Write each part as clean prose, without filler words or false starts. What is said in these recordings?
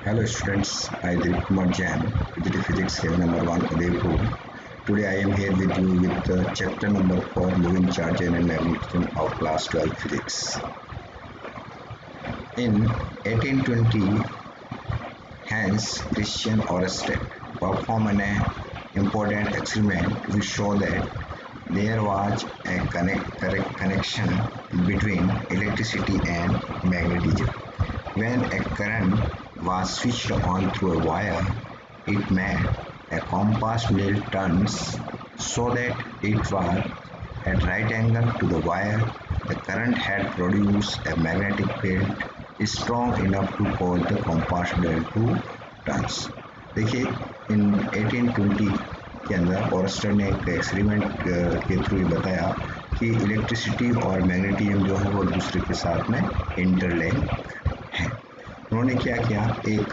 Hello students, I Dilip Kumar Jain, Physics Physics Cell number 1 Udaipur. Today I am here with you with chapter number 4 Moving Charge and Magnetism of class 12 Physics. In 1820, Hans Christian Ørsted performed an important experiment to show that there was a correct connection between electricity and magnetism. When a current was switched on through a wire, it made a compass needle turns so that it was at right angle to the wire. The current had produced a magnetic field strong enough to cause the compass needle to turns. देखिए इन 1820 के अंदर Orsted ने एक experiment के through ये बताया कि electricity और मैग्नेटिज्म जो है वो दूसरे के साथ में इंटरलिंक है। उन्होंने क्या किया, एक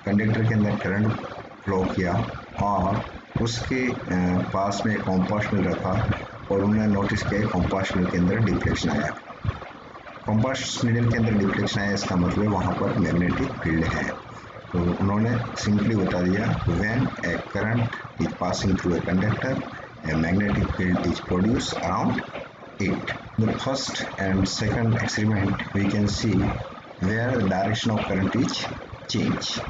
कंडक्टर के अंदर करंट फ्लो किया और उसके पास में कॉम्पास मिल रखा और उन्होंने नोटिस किया कॉम्पास मिल के अंदर डिफ्लेक्शन आया। कॉम्पास मिडल के अंदर डिफ्लेक्शन आया, इसका मतलब वहाँ पर मैग्नेटिक फील्ड है। तो उन्होंने सिंपली बता दिया when A current is passing through a conductor a magnetic field is produce around it. The first and second experiment we can see where the direction of current is changed.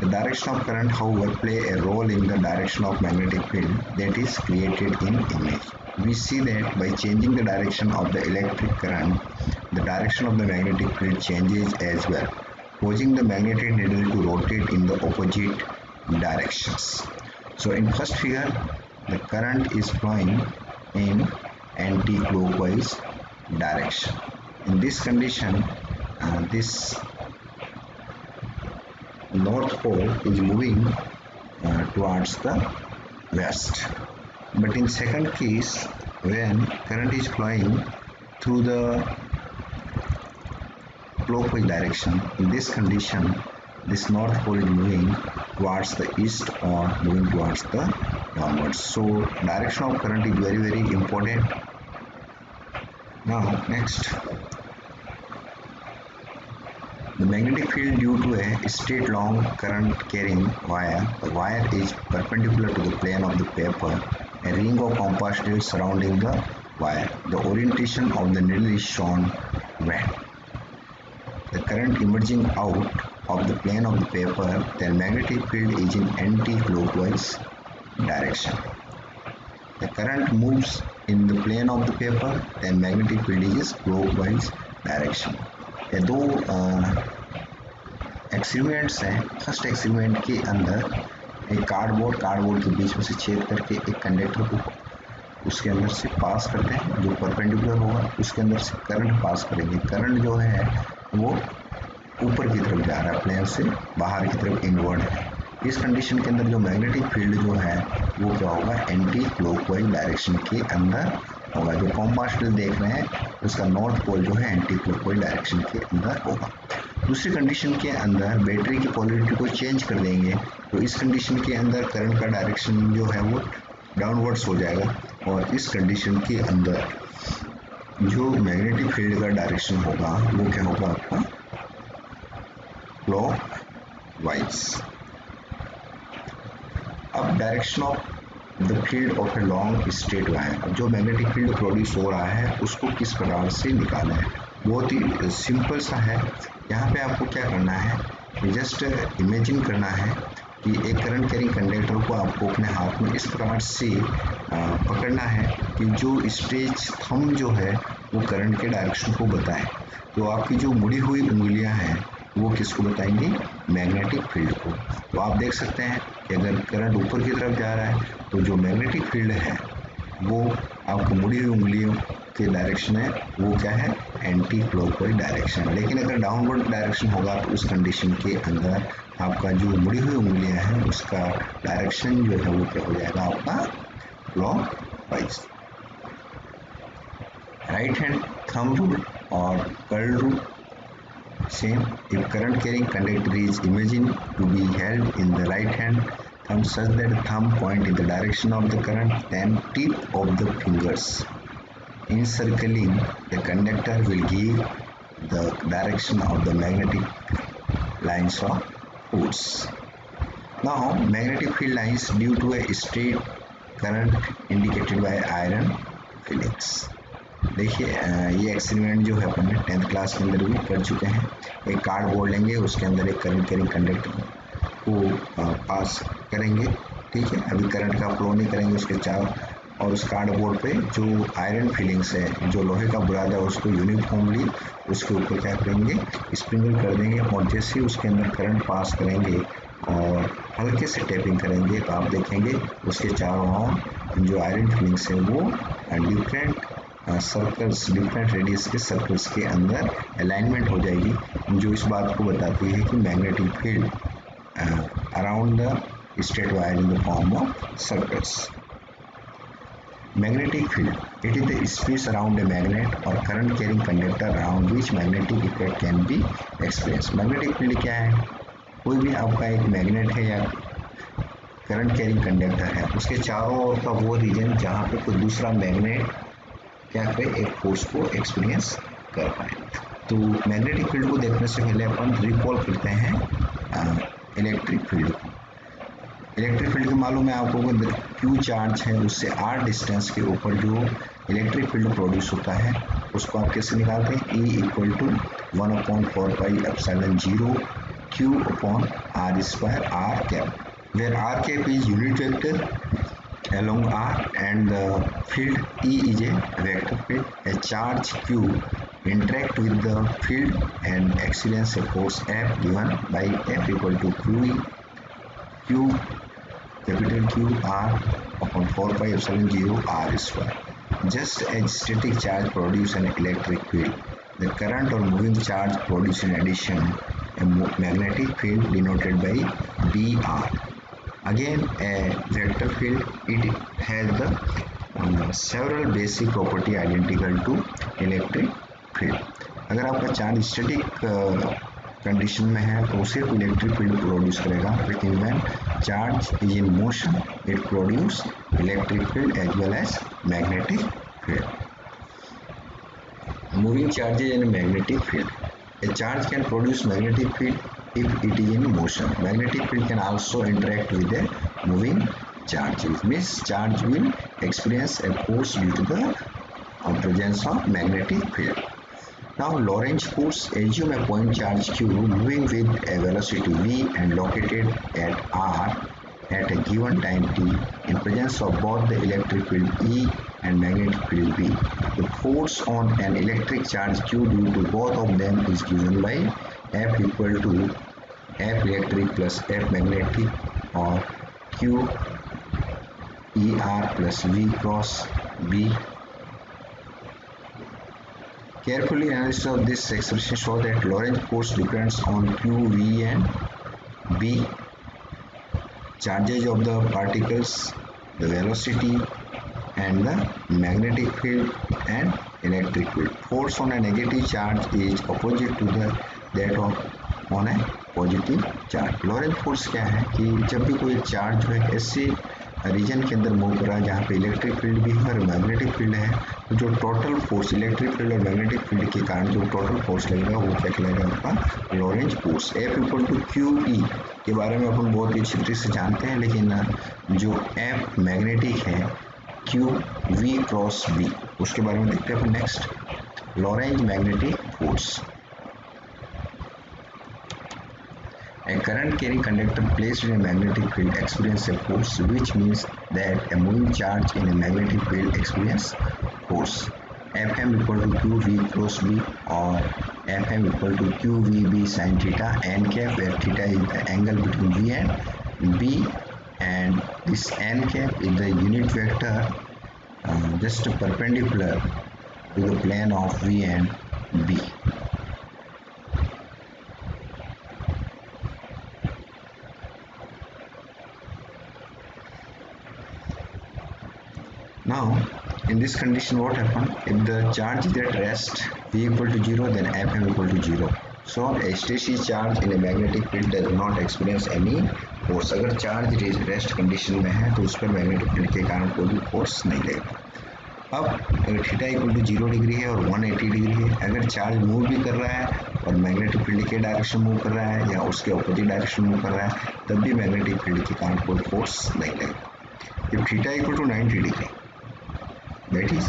The direction of current, however, play a role in the direction of magnetic field that is created in image. We see that by changing the direction of the electric current, the direction of the magnetic field changes as well, causing the magnetic needle to rotate in the opposite directions. So in first figure, the current is flowing in anti-clockwise direction. In this condition, this north pole is moving towards the west. But in second case, when current is flowing through the clockwise direction, in this condition, this north pole is moving towards the east or moving towards the downwards. So direction of current is very important. Now next, the magnetic field due to a straight long current carrying wire. The wire is perpendicular to the plane of the paper. A ring of compass needles surrounding the wire. The orientation of the needle is shown when the current emerging out of the plane of the paper, the magnetic field is in anti-clockwise direction. The current moves in the plane of the paper, then magnetic field is clockwise direction. ये दो experiments हैं। First experiment के अंदर एक cardboard के बीच में से छेद करके एक कंडक्टर को उसके अंदर से पास करते हैं जो परपेंडिकुलर होगा, उसके अंदर से करंट पास करेंगे। करंट जो है वो ऊपर की तरफ जा रहा है, प्लेन से बाहर की तरफ इनवर्ड है। इस कंडीशन के अंदर जो मैग्नेटिक फील्ड जो है वो क्या होगा, एंटी क्लॉकवाइज डायरेक्शन के अंदर होगा। जो कॉम्पास नीडल देख रहे हैं उसका नॉर्थ पोल जो है एंटी क्लॉकवाइज डायरेक्शन के अंदर होगा। दूसरी कंडीशन के अंदर बैटरी की पोलैरिटी को चेंज कर देंगे तो इस कंडीशन के अंदर करंट का डायरेक्शन जो है वो डाउनवर्ड्स हो जाएगा और इस कंडीशन के अंदर जो मैग्नेटिक फील्ड का डायरेक्शन होगा वो क्या होगा, आपका क्लॉकवाइज। अब direction of the field of a long straight wire, अब जो मैग्नेटिक फील्ड प्रोड्यूस हो रहा है उसको किस प्रकार से निकालना है, बहुत ही सिंपल सा है। यहाँ पे आपको क्या करना है, जस्ट इमेजिन करना है कि एक करंट कैरिंग कंडक्टर को आपको अपने हाथ में इस प्रकार से पकड़ना है कि जो स्ट्रेच थंब जो है वो करंट के डायरेक्शन को बताए। तो आपकी जो मुड़ी हुई उंगलियां हैं वो किसको बताएंगी, मैग्नेटिक फील्ड को। तो आप देख सकते हैं कि अगर करंट ऊपर की तरफ जा रहा है तो जो मैग्नेटिक फील्ड है वो आपको मुड़ी हुई उंगलियों के डायरेक्शन है वो क्या है, एंटी क्लॉकवाइज डायरेक्शन। लेकिन अगर डाउनवर्ड डायरेक्शन होगा तो उस कंडीशन के अंदर आपका जो मुड़ी हुई उंगलियां हैं उसका डायरेक्शन जो है वो क्या हो जाएगा, आपका clockwise. Right hand thumb rule और curl rule same. If current carrying conductor is imagined to be held in the right hand thumb such that the thumb point in the direction of the current, then tip of the fingers encircling the conductor will give the direction of the magnetic lines of force. Now magnetic field lines due to a straight current indicated by iron filings. देखिए ये experiment जो है अपन ने 10th class के अंदर भी कर चुके हैं। एक कार्डबोर्ड लेंगे, उसके अंदर एक करंट कैरिंग कंडक्टर को पास करेंगे, ठीक है। अभी करंट का फ्लो नहीं करेंगे उसके चारों, और उस कार्डबोर्ड पे जो आयरन फिलिंग्स है, जो लोहे का बुरादा है, उसको यूनिफॉर्मली उसके ऊपर क्या करेंगे, स्प्रिंकल कर देंगे। और जैसे ही उसके अंदर करंट पास करेंगे और हल्के से टैपिंग करेंगे तो आप देखेंगे उसके चारों ओर जो आयरन फिलिंग्स है वो डिफरेंट सर्कल्स, डिफरेंट रेडियस के सर्कल्स के अंदर अलाइनमेंट हो जाएगी, जो इस बात को बताती है कि magnetic field around the straight wire in the form of circles. Magnetic field, it is the space around a magnet or current carrying conductor around which magnetic effect can be experienced. Magnetic field क्या है? कोई भी आपका एक magnet है या current carrying conductor है, उसके चारों ओर का वो रीजन जहाँ पे कोई दूसरा मैग्नेट क्या करे, एक फोर्स को एक्सपीरियंस कर पाए. तो मैग्नेटिक फील्ड को देखने से पहले अपन रिकॉल करते हैं इलेक्ट्रिक फील्ड को. इलेक्ट्रिक फील्ड की मालूम है आपको, क्यू चार्ज है उससे आर डिस्टेंस के ऊपर जो इलेक्ट्रिक फील्ड प्रोड्यूस होता है उसको आप कैसे निकालते हैं, E equal to 1/4πε0 Q upon R square R cap, where R cap is unit vector along R and the field E is a vector field. A charge Q interact with the field and experience a force F given by F equal to Q capital Q R upon 4πε0 R square. Just as static charge produce an electric field, the current or moving charge produce in addition a magnetic field denoted by dr. Again, a vector field, it has the several basic property identical to electric field. अगर आपका charge static condition में है तो सिर्फ electric field produce करेगा, लेकिन when charge is in motion it produce electric field as well as magnetic field. Moving charges and magnetic field. A charge can produce magnetic field if it is in motion. Magnetic field can also interact with a moving charge. It means charge will experience a force due to the presence of magnetic field. Now Lorentz force, assume a point charge Q moving with a velocity v and located at r at a given time t in presence of both the electric field E and magnetic field B. The force on an electric charge Q due to both of them is given by F equal to F electric plus F magnetic or Q ER plus V cross B. Carefully analysis of this expression show that Lorentz force depends on Q, V and B, charges of the particles, the velocity and the magnetic field and electric field. Force on a negative charge is opposite to that of on a positive charge. Lorentz force क्या है कि जब भी कोई charge जो है ऐसे reason के अंदर मूव कर रहा है जहाँ पे इलेक्ट्रिक फील्ड भी है और मैग्नेटिक फील्ड है, तो जो टोटल फोर्स इलेक्ट्रिक फील्ड और मैग्नेटिक फील्ड के कारण जो टोटल फोर्स लगेगा वो क्या कहलाएगा आपका Lorentz force. F equal to q E के बारे में अपन बहुत ही अच्छी तरीके से जानते हैं, लेकिन जो F मैग्नेटिक है Q V क्रॉस B उसके बारे में देखते हैं अपन next. Lorentz magnetic force. A current carrying conductor placed in a magnetic field experiences a force, which means that a moving charge in a magnetic field experiences force. Fm equal to QV cross B or Fm equal to QVB sin theta n cap, where theta is the angle between V and B, and this n cap is the unit vector just perpendicular to the plane of V and B. Now, in this condition, what happens? If the charge is at rest, V equal to 0, then Fm equal to 0. So, a stationary charge in a magnetic field does not experience any force. अगर charge rest condition में है तो उस पर magnetic field के कारण कोई भी फोर्स नहीं लगेगा. अब अगर थीटा इक्वल टू 0 डिग्री है और 180 डिग्री है, अगर चार्ज मूव भी कर रहा है और मैग्नेटिक फील्ड के डायरेक्शन मूव कर रहा है या उसके ऑपोजिट डायरेक्शन मूव कर रहा है, तब भी मैग्नेटिक फील्ड के कारण कोई फोर्स नहीं लगेगा. If theta equal to 90 degree, that is,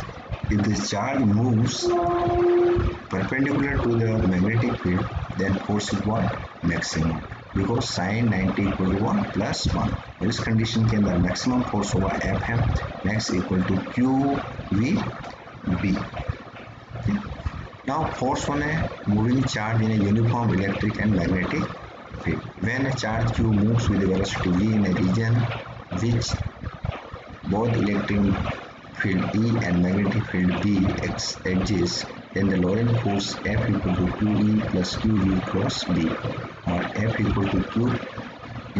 if the charge moves perpendicular to the magnetic field, then force is what? Maximum. Because sin 90 equal to 1 plus 1. और इस कंडीशन के अंदर मैक्सिमम फोर्स होगा F है, max equal to QVB. Now force on a moving charge in a uniform electric and magnetic field. When a charge Q moves with a velocity V in a region which both electric field E and magnetic field B exist, then the Lorentz force F equal to QE plus QV cross B, or F equal to Q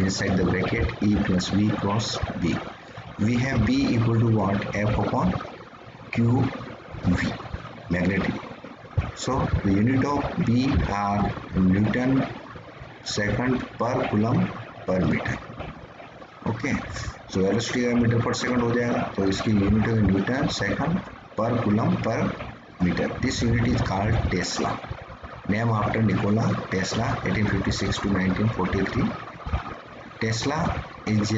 inside the bracket E plus V cross B. We have B equal to what? F upon QV, magnetic. So the unit of B are Newton second per coulomb per meter. Okay, so velocity अगर meter per second हो जाएगा तो इसकी unit है newton second per coulomb per meter. This unit is called tesla, name after Nikola Tesla, 1856 to 1943. Tesla is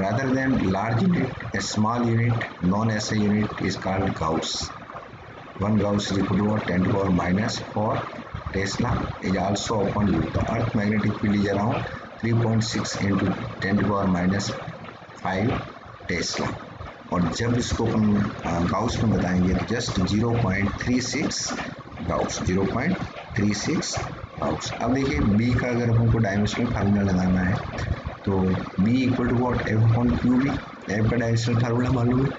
rather than large unit, a small unit known as a unit is called Gauss. 1 Gauss is equal to 10 to the power minus 4 Tesla is also upon you. The earth magnetic field is around 3.6 into 10 to the power minus 5 Tesla. और जब इसको हम Gauss में बताएंगे तो just 0.36 Gauss, 0.36 Gauss. अब देखिए B का अगर हमको डायमेंशनल फार्मूला लगाना है तो B equal to what? F upon q B. F का डायमेंशनल फार्मूला मालूम है,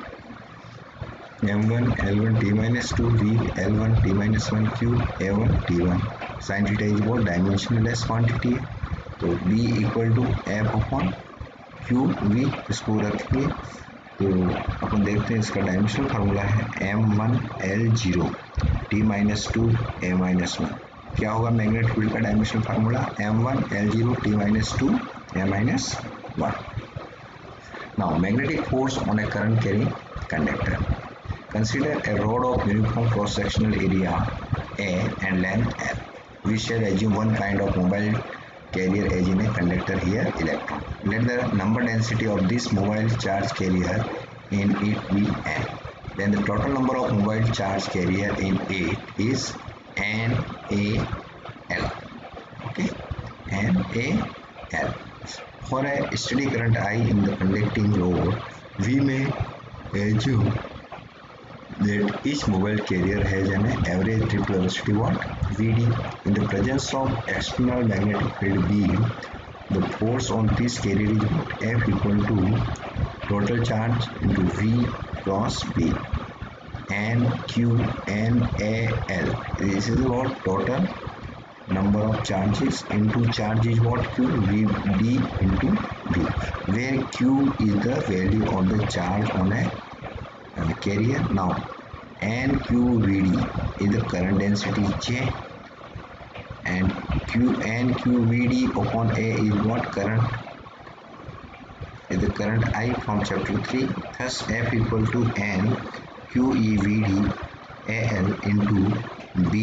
m1 l1 t minus 2 v l1 t minus 1 q a1 t1. sin theta is what? Dimensionless quantity है, तो b equal to F upon q v. इसको रखेंगे तो अपन देखते हैं इसका डायमेंशनल फार्मूला है m1 l0 t minus 2 a minus 1. क्या होगा मैग्नेटिक फील्ड का dimensional formula? m1 l0 t minus 2 a minus 1. Now magnetic force on a current carrying conductor. Consider a rod of uniform cross-sectional area A and length L. We shall assume one kind of mobile carrier as in a conductor here electron. Let the number density of this mobile charge carrier in it be n. Then the total number of mobile charge carrier in it is NaL. Okay, NaL. For a steady current I in the conducting rod, we may assume that each mobile carrier has an average trip velocity what? Vd. In the presence of external magnetic field B, the force on this carrier is what? F equal to total charge into V cross B and Q and AL. This is what? Total number of charges into charge is what? Q V D into V, where Q is the value of the charge on a carrier. Now NQVD is the current density J and NQVD upon A is what? Current is the current I from chapter 3. Thus F equal to N QEVD AL into B,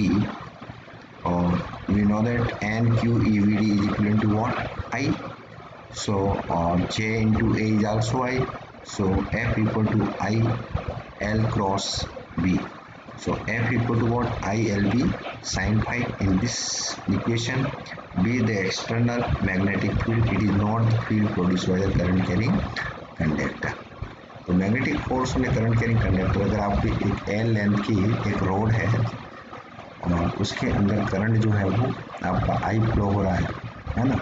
or we know that NQEVD is equivalent to what? I. So J into A is also I. So F equal to I L cross B. So F equal to what? ILB sin phi. In this equation, B the external magnetic field, it is not the field produced by the current carrying conductor. तो magnetic force में current carrying conductor, अगर आपकी एक L length की एक road है और उसके अंदर करंट जो है वो आपका I फ्लो हो रहा है ना,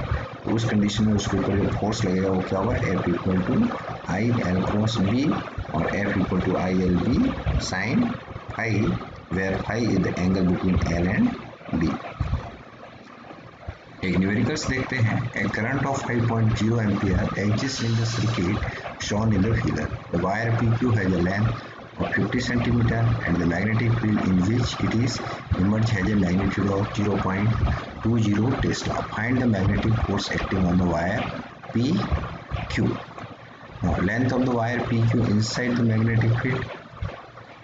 तो उस कंडीशन में उसके ऊपर जो फोर्स लगेगा वो क्या होगा? F equal to I L cross B और F equal to ILB sin phi, where phi is the angle between L and B. एक न्यूमेरिकल्स देखते हैं. A current of 5.0 ampere exists in the circuit shown in the figure. The wire PQ has a length of 50 cm and the magnetic field in which it is immersed has a magnitude of 0.20 Tesla. Find the magnetic force acting on the wire PQ. Now length of the wire PQ inside the magnetic field,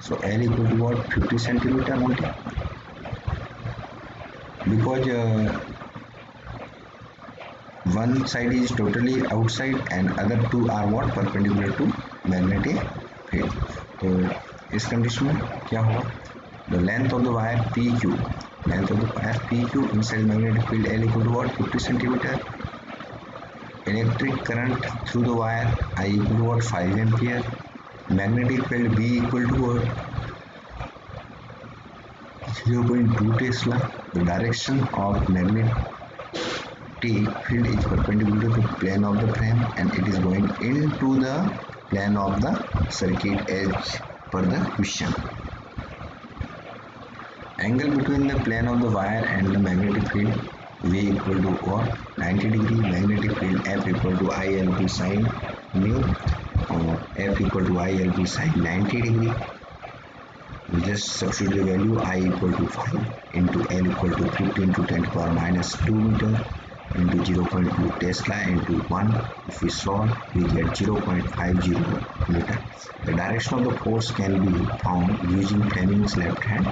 so L equal to what? 50 centimeter only. because one side is totally outside and other two are what, perpendicular to magnetic field. तो इस condition में क्या होगा, the length of the wire PQ, length of the wire PQ inside magnetic field L equal to what, 50 centimeter. Electric current through the wire I equal to what, 5 ampere. Magnetic field B equal to what, 0.2 Tesla. The direction of magnetic field is perpendicular to the plane of the frame and it is going into the plane of the circuit as per the question. Angle between the plane of the wire and the magnetic field V equal to what, 90 degree. Magnetic field F equal to ILB sin mu, F equal to ILB sin 90 degree. We just substitute the value I equal to 5 into L equal to 15 to 10 to power minus 2 meter into 0.2 Tesla into 1. If we solve, we get 0.50 meter. The direction of the force can be found using Fleming's left hand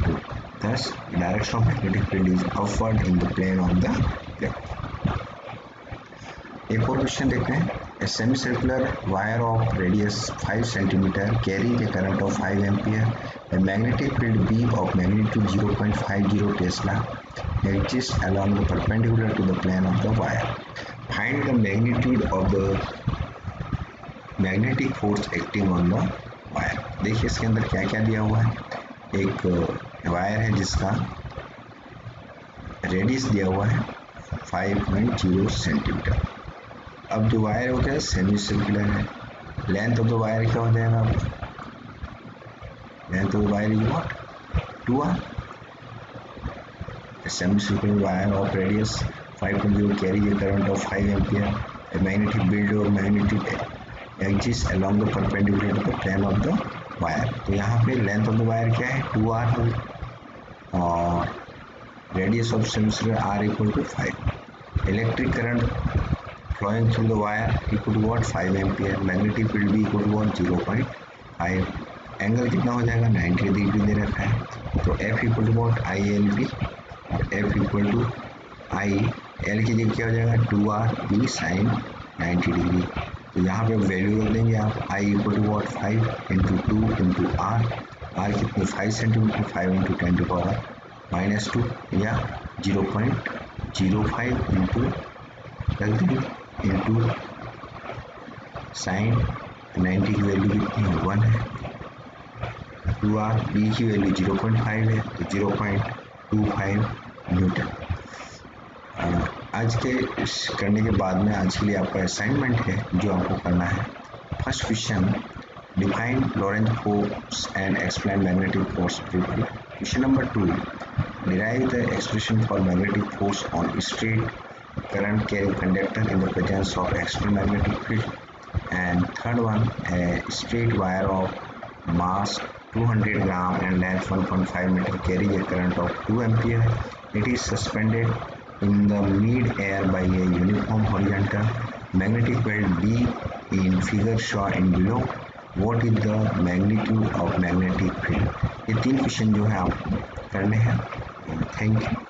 rule. Thus, the direction of magnetic field is upward in the plane of the plane. एक और question देखते हैं. A semicircular wire of radius 5 cm carries a current of 5 ampere. A magnetic field B of magnitude 0.50 Tesla exists along the perpendicular to the plane of the wire. Find the magnitude of the magnetic force acting on the wire. देखिए इसके अंदर क्या क्या दिया हुआ है. एक wire है जिसका रेडियस दिया हुआ है 5.0 सेंटीमीटर. अब जो वायर है वो क्या है, सेमी सर्कुलर है. लेंथ ऑफ द वायर क्या हो जाएगा, length of the wire is what, 2r. Semicircular wire of radius 5.0 carries a current of 5 ampere. A magnetic field or magnetic exists along the perpendicular to the plane of the wire. तो यहाँ पे length of the wire क्या है, 2r और radius of semicircular r equal to 5. Electric current flowing through the wire equal to what, 5 ampere. Magnetic field B equal to what, 0.5. Angle कितना हो जाएगा, 90 degree दे रखा है. तो F equal to what, ILB. F equal to I, L की जगह क्या हो जाएगा, 2RB sin 90 डिग्री. तो यहाँ पे वैल्यू रख देंगे आप, I equal to what, 5 into 2 into R. R कितने, 5 centimetre, 5 into 10 to power minus 2 या 0.05 into रख देंगे इंटू साइन 90 की वैल्यू कितनी है, 1 है. 2R B की वैल्यू 0.5 है तो 0.25 न्यूटन. आज के करने के बाद में आज के लिए आपका असाइनमेंट है जो आपको करना है. First question, define Laurent force and explain magnetic force briefly. Question number 2, derive the expression for magnetic force on straight current carrying conductor in the presence of external magnetic field. And third one, a straight wire of mass 200 gram and length 1.5 meter carries a current of 2 ampere. It is suspended in the mid-air by a uniform horizontal magnetic field B in figure shown in below. What is the magnitude of magnetic field? ये 3 question जो है आप करने हैं. Thank you.